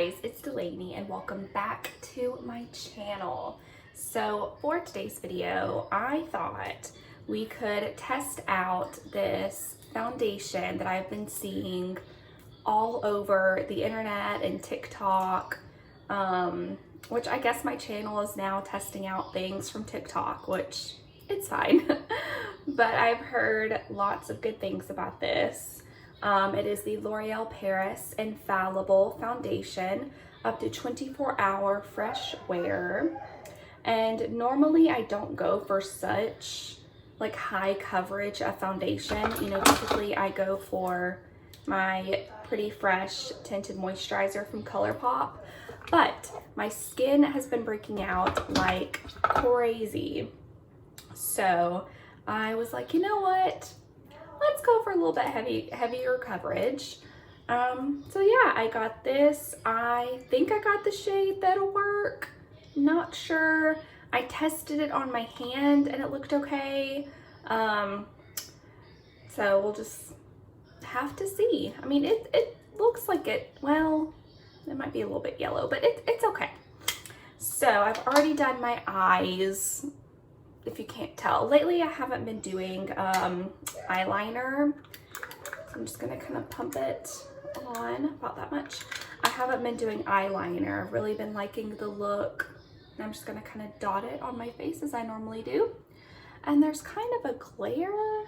guys, it's Delaney and welcome back to my channel. So for today's video, I thought we could test out this foundation that I've been seeing all over the internet and TikTok, which I guess my channel is now testing out things from TikTok, which it's fine. But I've heard lots of good things about this. It is the L'Oréal Paris Infallible Foundation, up to 24-hour fresh wear. And normally I don't go for such like high coverage of foundation. You know, typically I go for my Pretty Fresh Tinted Moisturizer from ColourPop. But my skin has been breaking out like crazy. So I was like, you know what? Let's go for a little bit heavier coverage. So yeah, I got this. I think I got the shade that'll work. Not sure. I tested it on my hand and it looked okay. So we'll just have to see. I mean, it looks like it, well, it might be a little bit yellow, but it's okay. So I've already done my eyes. If you can't tell, lately I haven't been doing eyeliner, so I'm just gonna kind of pump it on about that much. I haven't been doing eyeliner. I've really been liking the look, and I'm just gonna kind of dot it on my face as I normally do. And there's kind of a glare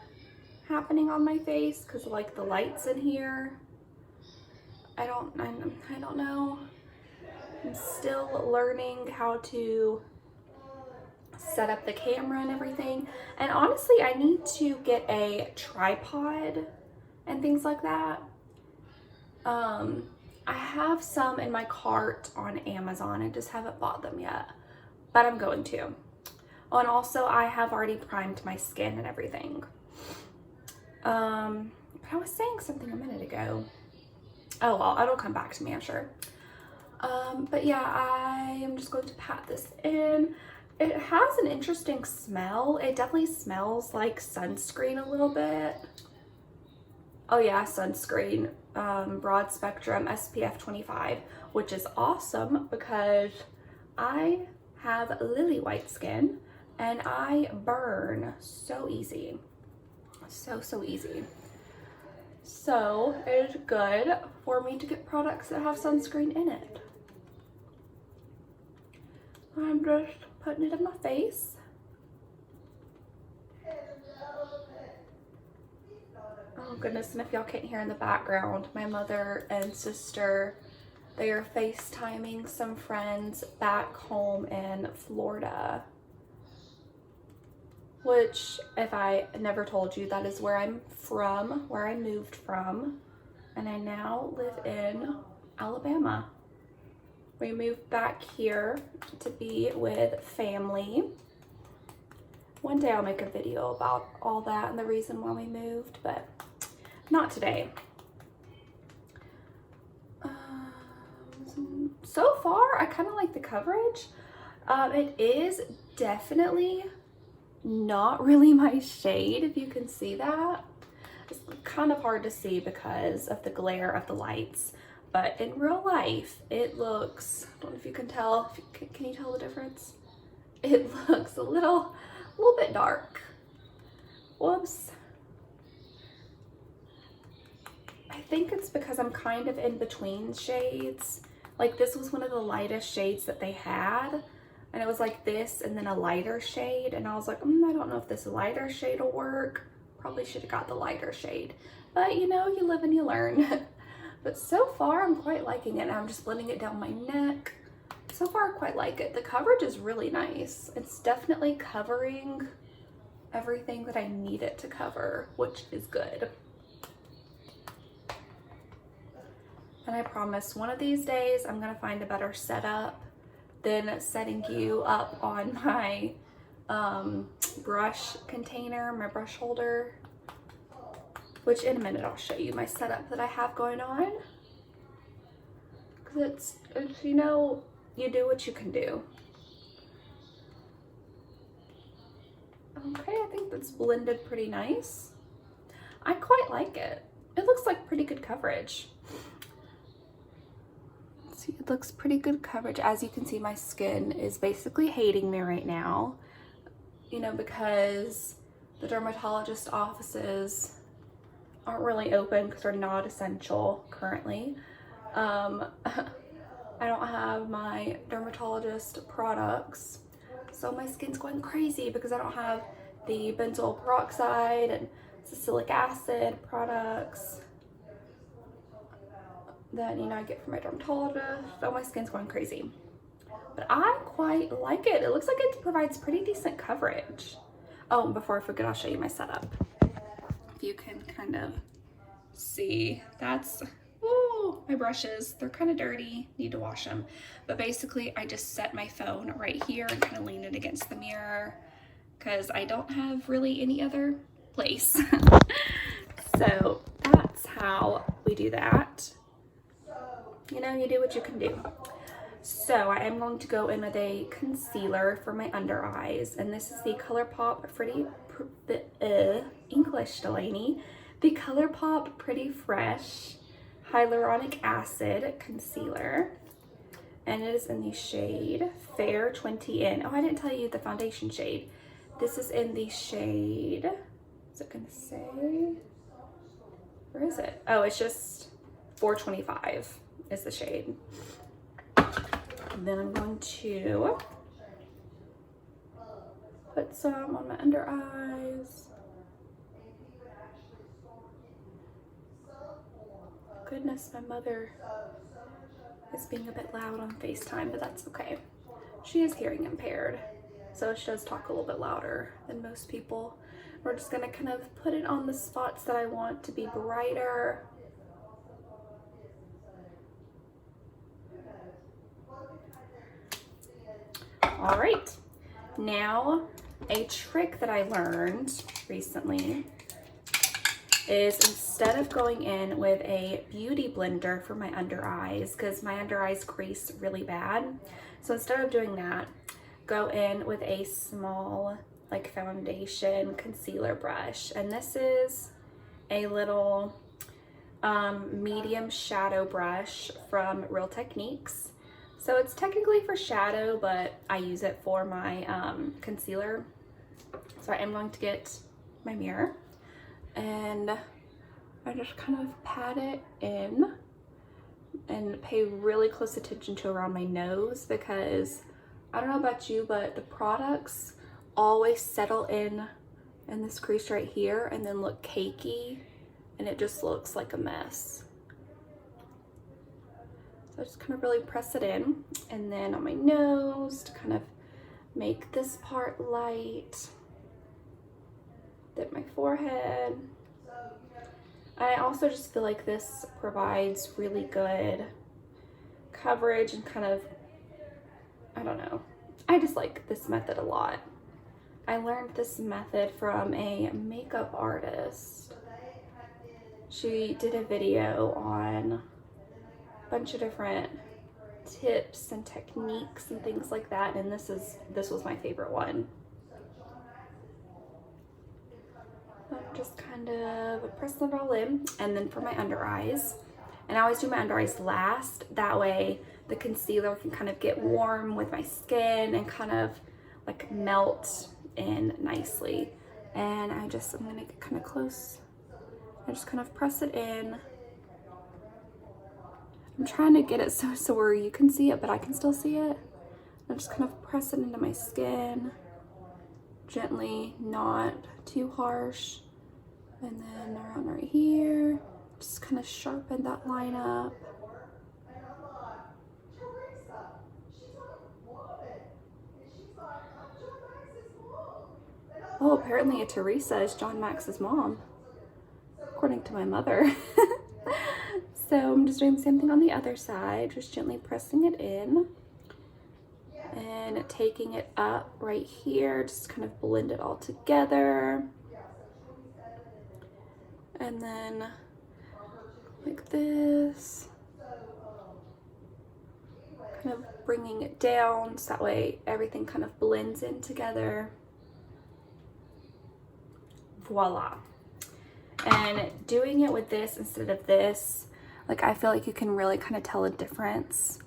happening on my face because of like the lights in here. I don't know. I'm still learning how to set up the camera and everything, and honestly I need to get a tripod and things like that. I have some in my cart on Amazon. I just haven't bought them yet, but I'm going to. Oh, and also I have already primed my skin and everything. I was saying something a minute ago. Oh well, it'll come back to me, I'm sure. But yeah, I am just going to pat this in. It has an interesting smell. It definitely smells like sunscreen a little bit. Oh yeah, sunscreen, broad spectrum SPF 25, which is awesome because I have lily white skin and I burn so easy. So easy. So it is good for me to get products that have sunscreen in it. I'm just putting it in my face. Oh goodness, and if y'all can't hear in the background, my mother and sister, they are FaceTiming some friends back home in Florida. Which, if I never told you, that is where I'm from, where I moved from. And I now live in Alabama. We moved back here to be with family. One day I'll make a video about all that and the reason why we moved, but not today. So far, I kind of like the coverage. It is definitely not really my shade, if you can see that. It's kind of hard to see because of the glare of the lights. But in real life, it looks, I don't know if you can tell, can you tell the difference? It looks a little bit dark. Whoops. I think it's because I'm kind of in between shades. Like this was one of the lightest shades that they had. And it was like this and then a lighter shade. And I was like, I don't know if this lighter shade will work. Probably should have got the lighter shade. But you know, you live and you learn. But so far, I'm quite liking it. And I'm just blending it down my neck. So far, I quite like it. The coverage is really nice. It's definitely covering everything that I need it to cover, which is good. And I promise one of these days, I'm going to find a better setup than setting you up on my brush container, my brush holder. Which in a minute I'll show you my setup that I have going on. Because it's, you know, you do what you can do. Okay, I think that's blended pretty nice. I quite like it. It looks like pretty good coverage. Let's See, it looks pretty good coverage. As you can see, my skin is basically hating me right now, you know, because the dermatologist offices aren't really open because they're not essential currently. I don't have my dermatologist products, so my skin's going crazy because I don't have the benzoyl peroxide and salicylic acid products that, you know, I get from my dermatologist. So my skin's going crazy, but I quite like it. It looks like it provides pretty decent coverage. Oh, and before I forget, I'll show you my setup. If you can kind of see, that's, ooh, my brushes. They're kind of dirty, need to wash them. But basically, I just set my phone right here and kind of lean it against the mirror because I don't have really any other place. So that's how we do that. You know, you do what you can do. So I am going to go in with a concealer for my under eyes, and this is the ColourPop English Delaney, the ColourPop Pretty Fresh Hyaluronic Acid Concealer, and it is in the shade Fair 20N. Oh, I didn't tell you the foundation shade. This is in the shade, is it gonna say? Where is it? Oh, it's just 425 is the shade. And then I'm going to put some on my under eyes. Goodness, my mother is being a bit loud on FaceTime, but that's okay. She is hearing impaired, so she does talk a little bit louder than most people. We're just gonna kind of put it on the spots that I want to be brighter. All right, now a trick that I learned recently is instead of going in with a beauty blender for my under eyes, because my under eyes crease really bad. So instead of doing that, go in with a small like foundation concealer brush. And this is a little medium shadow brush from Real Techniques. So it's technically for shadow, but I use it for my concealer. So I am going to get my mirror and I just kind of pat it in and pay really close attention to around my nose, because I don't know about you, but the products always settle in this crease right here and then look cakey, and it just looks like a mess. So I just kind of really press it in, and then on my nose to kind of make this part light. Dip my forehead. I also just feel like this provides really good coverage and kind of, I don't know. I just like this method a lot. I learned this method from a makeup artist. She did a video on a bunch of different tips and techniques and things like that, and this was my favorite one. I'm just kind of pressing it all in. And then for my under eyes, and I always do my under eyes last, that way the concealer can kind of get warm with my skin and kind of like melt in nicely. And I'm gonna get kind of close. I just kind of press it in. I'm trying to get it so where you can see it, but I can still see it. I just kind of press it into my skin, gently, not too harsh. And then around right here, just kind of sharpen that line up. Oh, apparently a Teresa is John Max's mom, according to my mother. So I'm just doing the same thing on the other side, just gently pressing it in and taking it up right here, just kind of blend it all together. And then like this, kind of bringing it down so that way everything kind of blends in together. Voila. And doing it with this instead of this, like I feel like you can really kind of tell a difference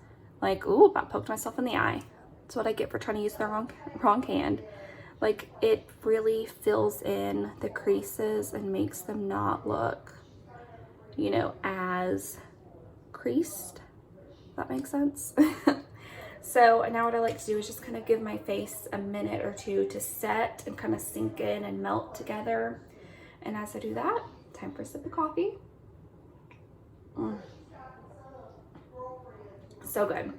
Like, ooh, about poked myself in the eye. That's what I get for trying to use the wrong hand. Like, it really fills in the creases and makes them not look, you know, as creased. That makes sense. So now what I like to do is just kind of give my face a minute or two to set and kind of sink in and melt together. And as I do that, time for a sip of coffee. So good.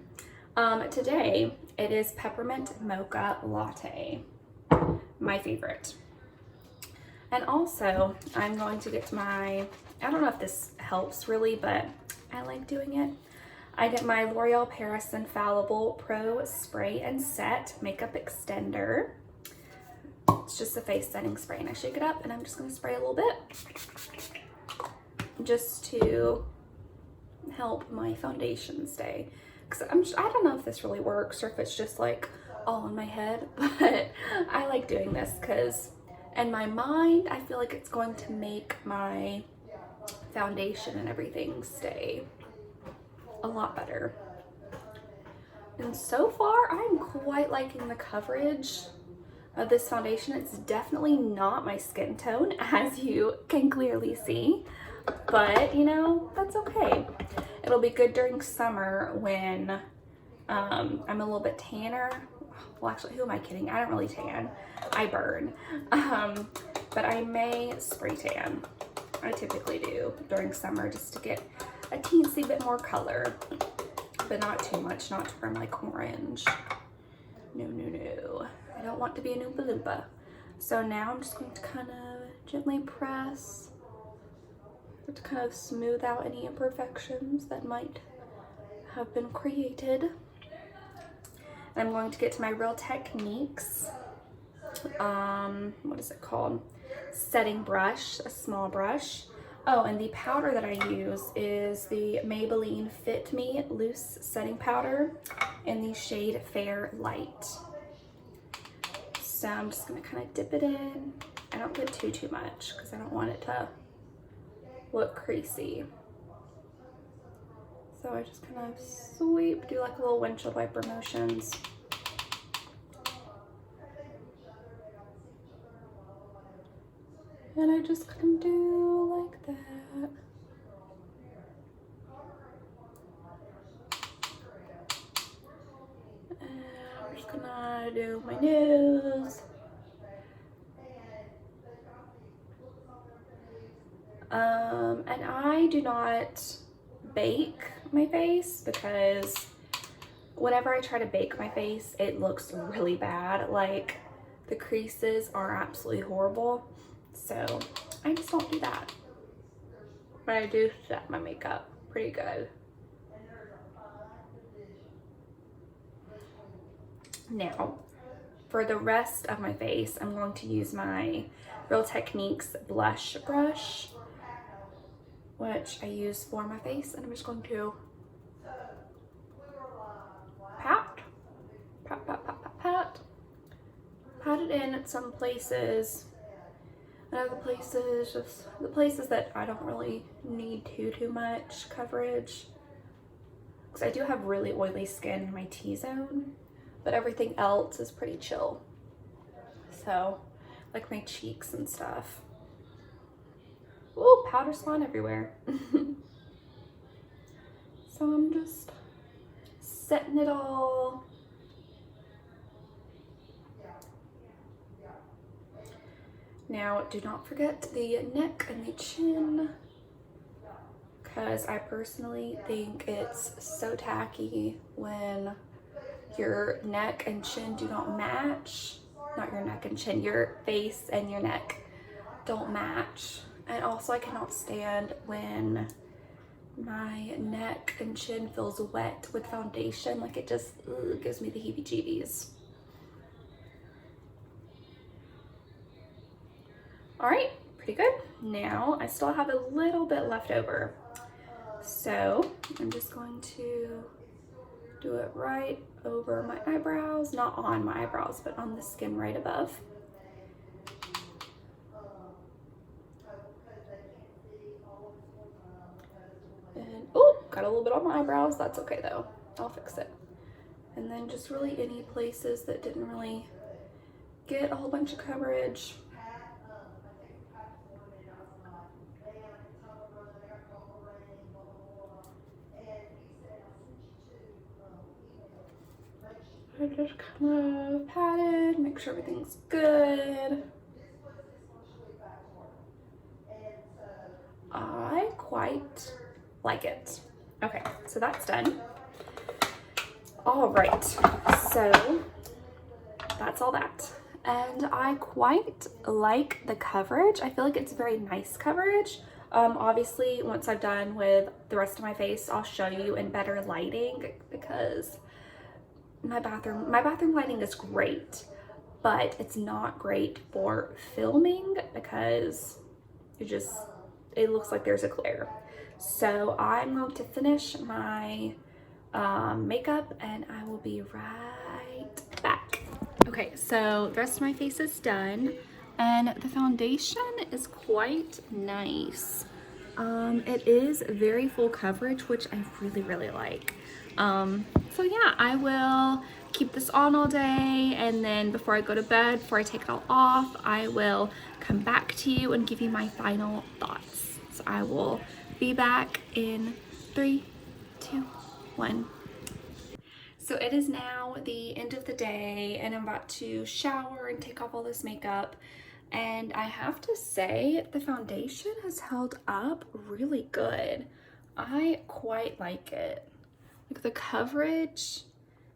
Today it is peppermint mocha latte, my favorite. And also I'm going to get my, I don't know if this helps really, but I like doing it. I get my L'Oréal Paris Infallible Pro Spray and Set Makeup Extender. It's just a face setting spray, and I shake it up and I'm just gonna spray a little bit just to help my foundation stay. Cause I don't know if this really works or if it's just like all in my head, but I like doing this because in my mind, I feel like it's going to make my foundation and everything stay a lot better. And so far, I'm quite liking the coverage of this foundation. It's definitely not my skin tone, as you can clearly see, but you know, that's okay. It'll be good during summer when I'm a little bit tanner. Well, actually, who am I kidding? I don't really tan. I burn. But I may spray tan. I typically do during summer just to get a teensy bit more color, but not too much, not to where I'm like orange. No, no, no. I don't want to be an Oompa Loompa. So now I'm just going to kind of gently press to kind of smooth out any imperfections that might have been created. And I'm going to get to my Real Techniques, what is it called? Setting brush, a small brush. Oh, and the powder that I use is the Maybelline Fit Me Loose Setting Powder in the shade Fair Light. So I'm just gonna kind of dip it in. I don't get too much because I don't want it to look creasy. So I just kind of sweep, do like little windshield wiper motions. And I just kind of do like that. And I'm just gonna do my nose. And I do not bake my face because whenever I try to bake my face, it looks really bad. Like the creases are absolutely horrible. So I just don't do that. But I do set my makeup pretty good. Now, for the rest of my face, I'm going to use my Real Techniques blush brush, which I use for my face, and I'm just going to pat it in at some places, and other places, just the places that I don't really need too much coverage, because I do have really oily skin in my T-zone, but everything else is pretty chill. So, like my cheeks and stuff. Ooh, powder slime everywhere. So I'm just setting it all. Now, do not forget the neck and the chin, because I personally think it's so tacky when your neck and chin do not match. Not your neck and chin, your face and your neck don't match. And also I cannot stand when my neck and chin feels wet with foundation. Like it just gives me the heebie-jeebies. All right, pretty good. Now I still have a little bit left over. So I'm just going to do it right over my eyebrows, not on my eyebrows, but on the skin right above. And oh, got a little bit on my eyebrows. That's okay though. I'll fix it. And then just really any places that didn't really get a whole bunch of coverage. I just kind of pat it, make sure everything's good. I quite like it. Okay, so that's done. All right, so that's all that. And I quite like the coverage. I feel like it's very nice coverage. Obviously, once I'm done with the rest of my face, I'll show you in better lighting because my bathroom lighting is great, but it's not great for filming because it looks like there's a glare. So I'm going to finish my makeup and I will be right back. Okay, so the rest of my face is done and the foundation is quite nice. It is very full coverage, which I really like. So yeah, I will keep this on all day, and then before I go to bed, before I take it all off, I will come back to you and give you my final thoughts. So I will be back in 3, 2, 1. So it is now the end of the day and I'm about to shower and take off all this makeup. And I have to say the foundation has held up really good. I quite like it. Like the coverage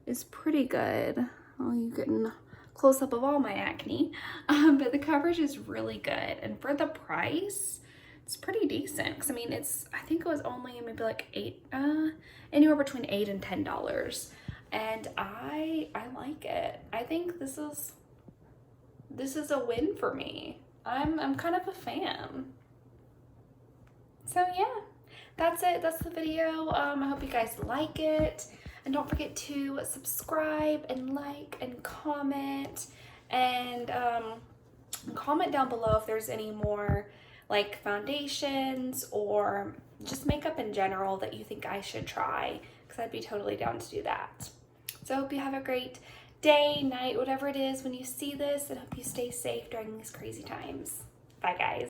is pretty good. Oh, you're getting close up of all my acne. But the coverage is really good. And for the price, it's pretty decent. Cause I mean, I think it was only maybe like anywhere between $8 and $10. And I like it. I think this is a win for me. I'm kind of a fan. So yeah, that's it. That's the video. I hope you guys like it. And don't forget to subscribe and like and comment. And comment down below if there's any more like foundations or just makeup in general that you think I should try, because I'd be totally down to do that. So I hope you have a great day, night, whatever it is when you see this, and hope you stay safe during these crazy times. Bye guys.